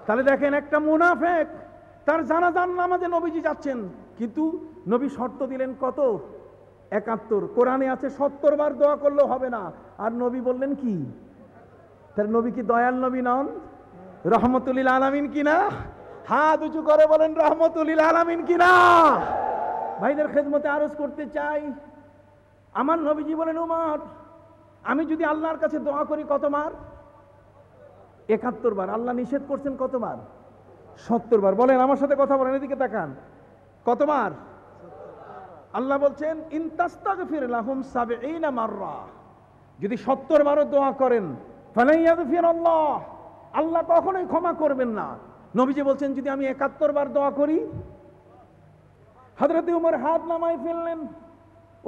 তাহলে দেখেন একটা মুনাফিক তার জানাজার নামাজে নবীজি যাচ্ছেন, কিন্তু নবী শর্ত দিলেন কত? ৭১। কোরআনে আছে ৭০ বার দোয়া করলেও হবে না, আর নবী বললেন কি? তার নবী কি দয়াল নবী নন? রহমতুল লিল আলামিন কিনা? হাত উঁচু করে বলেন রহমতুল লিল আলামিন কিনা? ভাইদের খেদমতে আরজ করতে চাই, আমার নবীজি বলেন, উমর আমি যদি আল্লাহর কাছে দোয়া করি কতবার? ৭১ বার। আল্লাহ নিষেধ করছেন কতবার? ৭০ বার। বলেন আমার সাথে কথা বলেন, এদিকে তাকান, কতবার? আল্লাহ বলছেন ইন তাস্তাগফির লাহুম ৭০ মাররা, যদি ৭০ বারও দোয়া করেন ফালা ইয়াগফিরুল্লাহ, আল্লাহ কখনোই ক্ষমা করবেন না। নবীজি বলছেন যদি আমি ৭১ বার দোয়া করি? হযরত উমর হাত নামায় ফেললেন।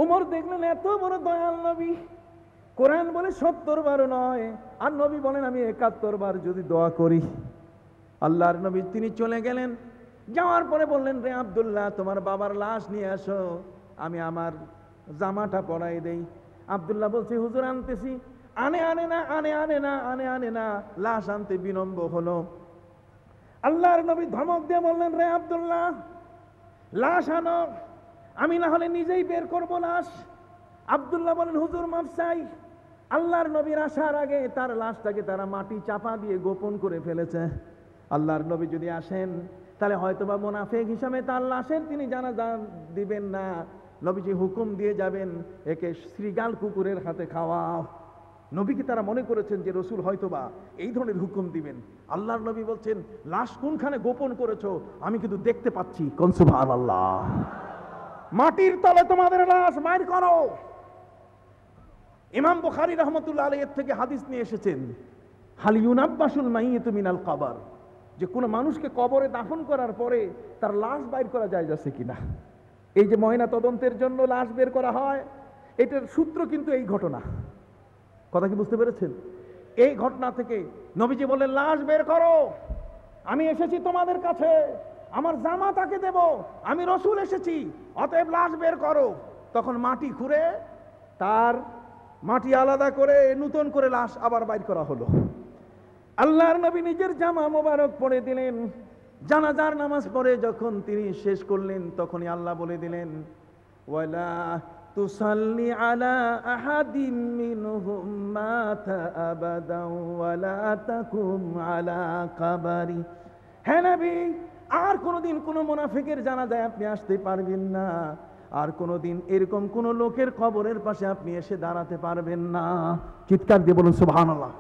উমর দেখলেন এত বড় দয়াল নবী, কোরআন বলে ৭০ বারও নয়, আর নবী বলেন আমি ৭১ বার যদি দোয়া করি। আল্লাহর নবী তিনি চলে গেলেন, যাওয়ার পরে বললেন, রে আব্দুল্লাহ তোমার বাবার লাশ নিয়ে আসো, আমি আমার জামাটা পরাই দেই। আব্দুল্লাহ বলছে হুজুর আনতেছি। আনে না, লাশ আনতে বিলম্ব হলো। আল্লাহর নবী ধমক দিয়ে বললেন, রে আব্দুল্লাহ লাশ আনো, আমি না হলে নিজেই বের করবো লাশ। আব্দুল্লাহ বলেন হুজুর মাফ চাই। আল্লাহর নবীর আসার আগে তার লাশটাকে তারা মাটি চাপা দিয়ে গোপন করে ফেলেছে। আল্লাহর নবী যদি আসেন তাহলে হয়তোবা মুনাফিক হিসাবে তার লাশের তিনি জানাজা দিবেন না, নবীজি হুকুম দিয়ে যাবেন একে শ্রীগাল কুকুরের হাতে খাওয়াও। নবীকে তারা মনে করেছেন যে রসুল হয়তোবা এই ধরনের হুকুম দিবেন। আল্লাহর নবী বলছেন লাশ কোনখানে গোপন করেছো আমি কিন্তু দেখতে পাচ্ছি। কোন সুবহানাল্লাহ। মাটির তলে তোমাদের লাশ বাইর করো। ইমাম বুখারী রাহমাতুল্লাহ আলাইহি থেকে হাদিস নিয়ে এসেছেন, হাল ইউনাব্বাসুল মাইয়িতু মিনাল কবর, যে কোনো মানুষকে কবরে দাফন করার পরে তার লাশ বাইর করা যায় যাচ্ছে কিনা। এই যে ময়না তদন্তের জন্য লাশ বের করা হয়, এটার সূত্র কিন্তু এই ঘটনা। কথা কি বুঝতে পেরেছেন? এই ঘটনা থেকে নবীজি বললেন লাশ বের করো, আমি এসেছি তোমাদের কাছে, আমার জামা তাকে দেব, আমি রসুল এসেছি, অতএব লাশ বের করো। তখন মাটি খুঁড়ে তার মাটি আলাদা করে নতুন করে লাশ আবার বাইর করা হলো। আল্লাহর নবী নিজের জামা মোবারক পরে দিলেন। জানাজার নামাজ পড়ে যখন তিনি শেষ করলেন তখনই আল্লাহ বলে দিলেন, ওয়ালা তুসাল্লি আলা আহাদিম মিনহুম মাতা আবাদাও ওয়ালা তাকুম আলা কাবারি। হে নবী, আর কোনোদিন কোনো মুনাফিকের জানাজায় আপনি আসতে পারবেন না, আর কোনোদিন এরকম কোন লোকের কবরের পাশে আপনি এসে দাঁড়াতে পারবেন না। চিৎকার দিয়ে বলুন সুবহানাল্লাহ।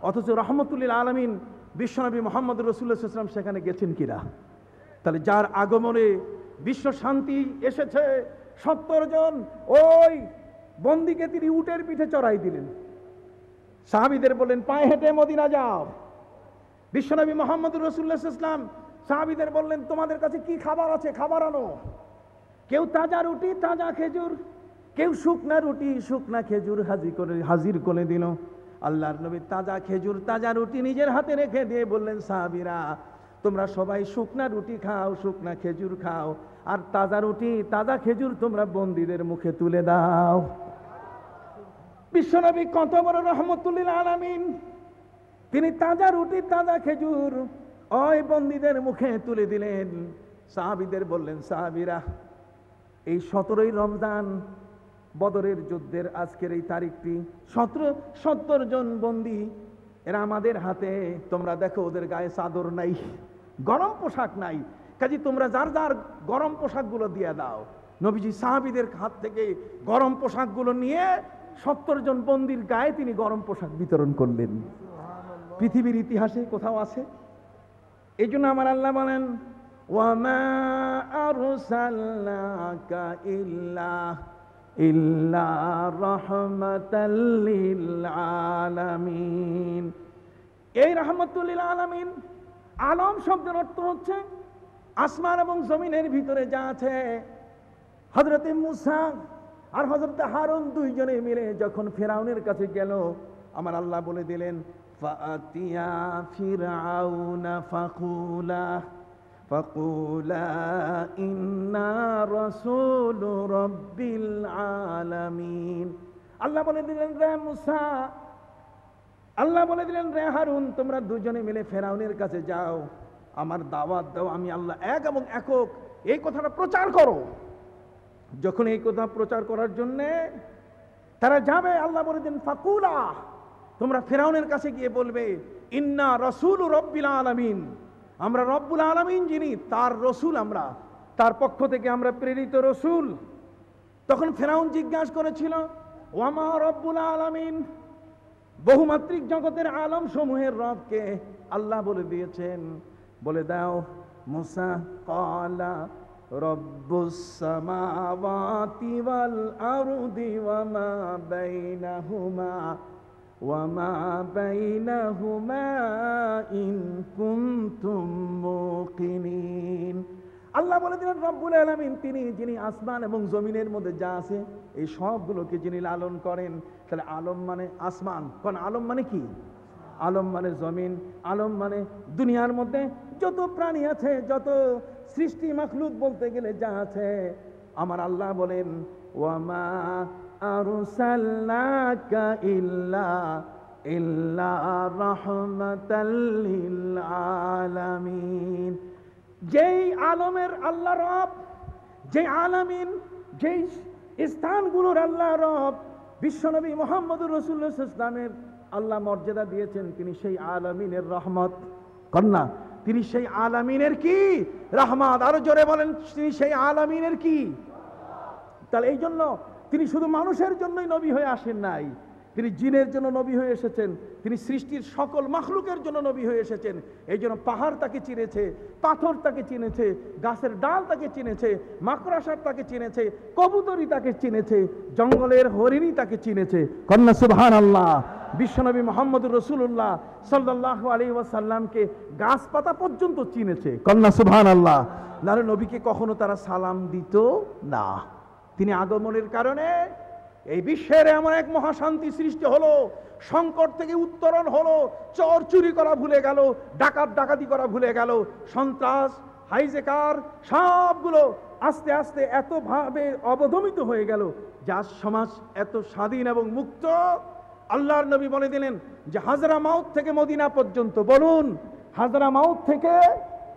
অথচ রাহমাতুল লিল আলামিন বিশ্বনবী মুহাম্মদ রাসূলুল্লাহ সাল্লাল্লাহু আলাইহি ওয়াসাল্লাম সেখানে গেছেন কিনা? তাহলে যার আগমনে বিশ্ব শান্তি এসেছে, ৭০ জন ওই বন্দীকে তিনি উটের পিঠে চড়াই দিলেন। সাহাবীদের বললেন পায়ে হেঁটে মদিনা যাও। বিশ্বনবী মুহাম্মদ রাসূলুল্লাহ সাল্লাল্লাহু আলাইহি ওয়াসাল্লাম সাহাবীদের বললেন তোমাদের কাছে কি খাবার আছে, খাবার আনো। কেউ তাজা রুটি তাজা খেজুর, কেউ শুকনা রুটি শুকনা খেজুর হাজির করে দিল। আল্লাহর নবী তাজা খেজুর তাজা রুটি নিজের হাতে রেখে দিয়ে বললেন সাহাবীরা তোমরা সবাই শুকনা রুটি খাও, শুকনা খেজুর খাও, আর তাজা রুটি তাজা খেজুর তোমরা বন্দীদের মুখে তুলে দাও। বিশ্বনবী কত বড় রাহমাতুল লিল আলামিন, তিনি তাজা রুটি তাজা খেজুর ওই বন্দীদের মুখে তুলে দিলেন। সাহাবীদের বললেন সাহাবীরা এই 17ই রমজান বদরের যুদ্ধের আজকের এই তারিখটি, 70 জন বন্দী এরা আমাদের হাতে। তোমরা দেখো ওদের গায়ে চাদর নাই, গরম পোশাক নাই, কাজে তোমরা যার যার গরম পোশাকগুলো দিয়ে দাও। নবীজি সাহাবীদের হাত থেকে গরম পোশাকগুলো নিয়ে 70 জন বন্দীর গায়ে তিনি গরম পোশাক বিতরণ করলেন। পৃথিবীর ইতিহাসে কোথাও আছে? এই জন্য আমার আল্লাহ বলেন ওয়ামা আরসালনাকা ইল্লা রাহমাতাল লিল আলামিন। এই রাহমাতুল লিল আলামিন, আলম শব্দের অর্থ হচ্ছে আসমান এবং জমিনের ভিতরে যা আছে। হযরতে মূসা আর হযরতে হারুন দুইজনে মিলে যখন ফিরআউনের কাছে গেল, আমার আল্লাহ বলে দিলেন ফাআতিয়া ফিরআউনা ফাকুলা ইন্না রাসূলু রাব্বিল আলামিন। আল্লাহ বলে দিলেন রে মূসা, আল্লাহ বলে দিলেন, রে হারুন, তোমরা দুজনে মিলে ফেরাউনের কাছে যাও, আমার দাওয়াত দাও, আমি আল্লাহ এক এবং একক, এই কথাটা প্রচার করো। যখন এই কথা প্রচার করার জন্য তারা যাবে, আল্লাহ বলে দিন, ফাকুলা, তোমরা ফেরাউনের কাছে গিয়ে বলবে, ইন্না রাসূলু রাব্বিল আলামিন, আমরা রব্বুল আলামিন যিনি, তার রসুল, আমরা তার পক্ষ থেকে আমরা প্রেরিত রসুল। তখন ফেরাউন জিজ্ঞাসা করেছিল, ওয়ামা রব্বুল আলামিন, বহুমাত্রিক জগতের আলম সমূহের রবকে? আল্লাহ বলে দিয়েছেন, বলে দাও, মুসা ক্বালা রব্বুস সামাওয়াতি ওয়াল আরদি ওয়ামা বাইনাহুমা ইন কুনতুম মুকিনিন। আল্লাহ বলে দিলেন, রব্বুল আলামিন তিনি যিনি আসমান এবং জমিনের মধ্যে যা আছে এই সবগুলোকে যিনি লালন করেন। তাহলে আলম মানে আসমান, কোন আলম মানে কি? আলম মানে জমিন, আলম মানে দুনিয়ার মধ্যে যত প্রাণী আছে, যত সৃষ্টি মাখলুক বলতে গেলে যা আছে, আমার আল্লাহ বলেন, ওয়ামা আরসালনাকা ইল্লা রাহমাতাল লিল আলামিন। যেই আলমের আল্লাহ রব, যে আলামিন, যেই স্থানগুলোর আল্লাহ রব বিশ্বনবী মুহাম্মদুর রাসূলুল্লাহ সাল্লাল্লাহু আলাইহি ওয়াসাল্লামের আল্লাহ মর্যাদা দিয়েছেন, তিনি সেই আলামিনের রহমত। কন্যা, তিনি সেই আলামিনের কি? রহমত। আরো জোরে বলেন, তিনি সেই আলামিনের কি? তাহলে এই জন্য তিনি শুধু মানুষের জন্যই নবী হয়ে আসেন নাই, তিনি জিনের জন্য নবী হয়ে এসেছেন, তিনি সৃষ্টির সকল মাখলুকের জন্য নবী হয়ে এসেছেন। এই জন্য পাহাড় তাকে চিনেছে, পাথর তাকে চিনেছে, গাছের ডাল তাকে চিনেছে, মাকড়সার তাকে চিনেছে, কবুতরি তাকে চিনেছে, জঙ্গলের হরিণী তাকে চিনেছে। কন্যা সুবহানাল্লাহ। বিশ্বনবী মুহাম্মদুর রাসূলুল্লাহ সাল্লাল্লাহু আলাইহি ওয়াসাল্লামকে গাছপাতা পর্যন্ত চিনেছে। কন্যা সুবহানাল্লাহ। নারে নবীকে কখনো তারা সালাম দিত না। তিনি আগমনের কারণে এই বিশ্বের এমন এক মহাশান্তি সৃষ্টি হলো, সংকট থেকে উত্তরণ হলো, চোর চুরি করা ভুলে গেল, ডাকাতি করা ভুলে গেল, সন্ত্রাস, হাইজেকার সবগুলো আস্তে আস্তে এতভাবে অবদমিত হয়ে গেল, যার সমাজ এত স্বাধীন এবং মুক্ত। আল্লাহর নবী বলে দিলেন যে হাজরা মাউত থেকে মদিনা পর্যন্ত, বলুন, হাজরা মাউত থেকে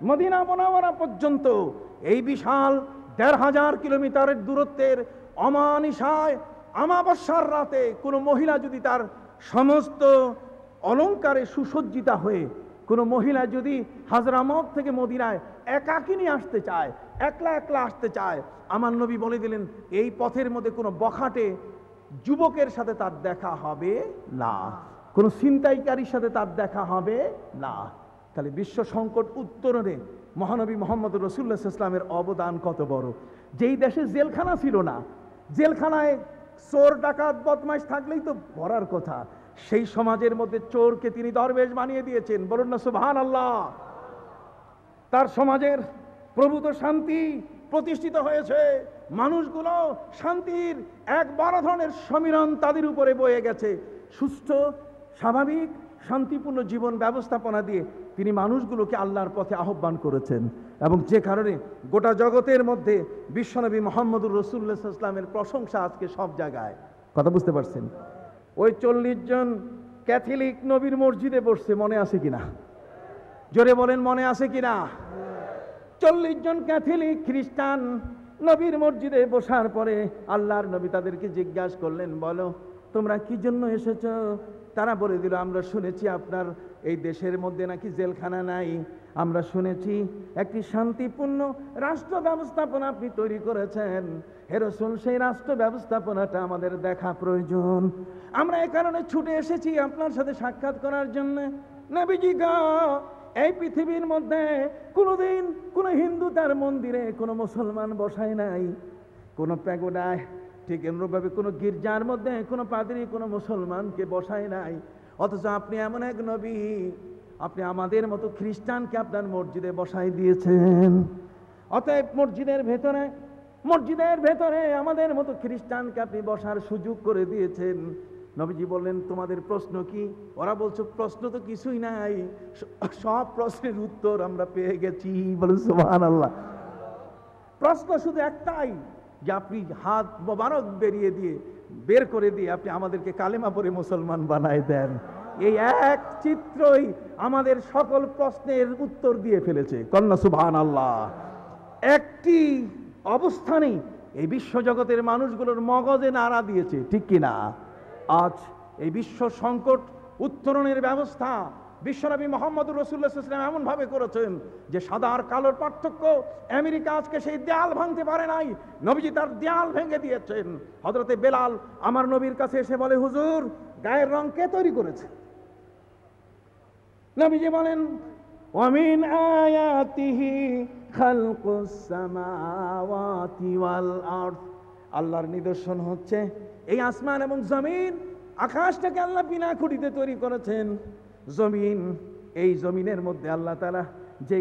মদিনা মুনাওয়ারা পর্যন্ত এই বিশাল ১৫০০ কিলোমিটারের দূরত্বের অমানিসায় আমাবস্যার রাতে কোনো মহিলা যদি তার সমস্ত অলংকারে সুসজ্জিতা হয়ে কোনো মহিলা যদি হাজরামত থেকে মদিনায় একাকিনী আসতে চায়, একলা একলা আসতে চায়, আমার নবী বলে দিলেন এই পথের মধ্যে কোনো বখাটে যুবকের সাথে তার দেখা হবে না, কোনো ছিনতাইকারীর সাথে তার দেখা হবে না। তাহলে বিশ্ব সংকট উত্তরণে মহানবী মুহাম্মদুর রাসূলুল্লাহ সাল্লাল্লাহু আলাইহি ওয়াসাল্লামের অবদান কত বড়। যেই দেশে জেলখানা ছিল না, জেলখানায় চোর ডাকাত বদমাইশ থাকলেই তো ভরার কথা, সেই সমাজের মধ্যে চোরকে তিনি দরবেশ বানিয়ে দিয়েছেন। বলুন না সুবহানাল্লাহ। তার সমাজের প্রভূত শান্তি প্রতিষ্ঠিত হয়েছে, মানুষগুলো শান্তির এক বড় ধরনের সমীরণ তাদের উপরে বয়ে গেছে। সুস্থ, স্বাভাবিক, শান্তিপূর্ণ জীবন ব্যবস্থাপনা দিয়ে তিনি মানুষগুলোকে আল্লাহর পথে আহ্বান করেছেন, এবং যে কারণে গোটা জগতের মধ্যে বিশ্বনবী মুহাম্মদুর রাসূলুল্লাহ সাল্লাল্লাহু আলাইহি ওয়াসাল্লামের প্রশংসা আজকে সব জায়গায়। কথা বুঝতে পারছেন? ওই ৪০ জন ক্যাথলিক নবীর মসজিদে বসছে, মনে আছে কিনা? জোরে বলেন, মনে আছে কিনা? ৪০ জন ক্যাথলিক খ্রিস্টান নবীর মসজিদে বসার পরে আল্লাহর নবী তাদেরকে জিজ্ঞাসা করলেন, বলো তোমরা কি জন্য এসেছো? তারা বলে দিল, আমরা শুনেছি আপনার এই দেশের মধ্যে নাকি জেলখানা নাই, আমরা শুনেছি একটি শান্তিপূর্ণ রাষ্ট্র ব্যবস্থাপনা আপনি তৈরি করেছেন, হে রাসূল সেই রাষ্ট্র ব্যবস্থাপনাটা আমাদের দেখা প্রয়োজন, আমরা এই কারণে ছুটে এসেছি আপনার সাথে সাক্ষাৎ করার জন্য। নবীজি গো, এই পৃথিবীর মধ্যে কোনোদিন কোনো হিন্দু তার মন্দিরে কোনো মুসলমান বসায় নাই, কোনো প্যাগোডায়, ঠিক এমনভাবে কোনো গির্জার মধ্যে কোনো পাদ্রী কোনো মুসলমানকে বসায় নাই। অথচ আপনি এমন এক নবী, আপনি আমাদের মতো খ্রিস্টানকে আপনার মসজিদে বসাই দিয়েছেন। অতএব মসজিদের ভেতরে আমাদের মতো খ্রিস্টানকে আপনি বসার সুযোগ করে দিয়েছেন। নবীজি বললেন, তোমাদের প্রশ্ন কি? ওরা বলছে, প্রশ্ন তো কিছুই নাই, সব প্রশ্নের উত্তর আমরা পেয়ে গেছি। বলেন সুবহানাল্লাহ। প্রশ্ন শুধু একটাই, যে আপনি হাত মোবারক বের করে দিয়ে আপনি আমাদেরকে কালেমা পড়ে মুসলমান বানায় দেন। এই এক চিত্রই আমাদের সকল প্রশ্নের উত্তর দিয়ে ফেলেছে। কন্যা সুবহানাল্লাহ। একটি অবস্থানেই এই বিশ্বজগতের মানুষগুলোর মগজে নাড়া দিয়েছে, ঠিক কিনা? আজ এই বিশ্ব সংকট উত্তরণের ব্যবস্থা বিশ্বনবী মুহাম্মদুর রাসূলুল্লাহ সাল্লাল্লাহু আলাইহি ওয়াসাল্লাম এমন ভাবে করেছেন যে সাদা আর কালোর পার্থক্য, আমেরিকা আজকে সেই দেয়াল ভাঙতে পারে নাই, নবীজি তার দেয়াল ভেঙে দিয়েছেন। হযরতে বেলাল আমার নবীর কাছে এসে বলে, হুজুর গায়ের রং কে তৈরি করেছে? নবীজি বলেন, ওয়ামিন আয়াতিহি খালকুস সামাওয়াতি ওয়াল আরদ, আল্লাহর নিদর্শন হচ্ছে এই আসমান এবং জমিন। আকাশটাকে আল্লাহ বিনা খুঁটিতে তৈরি করেছেন, জমিন, এই জমিনের মধ্যে আল্লাহ তাআলা যে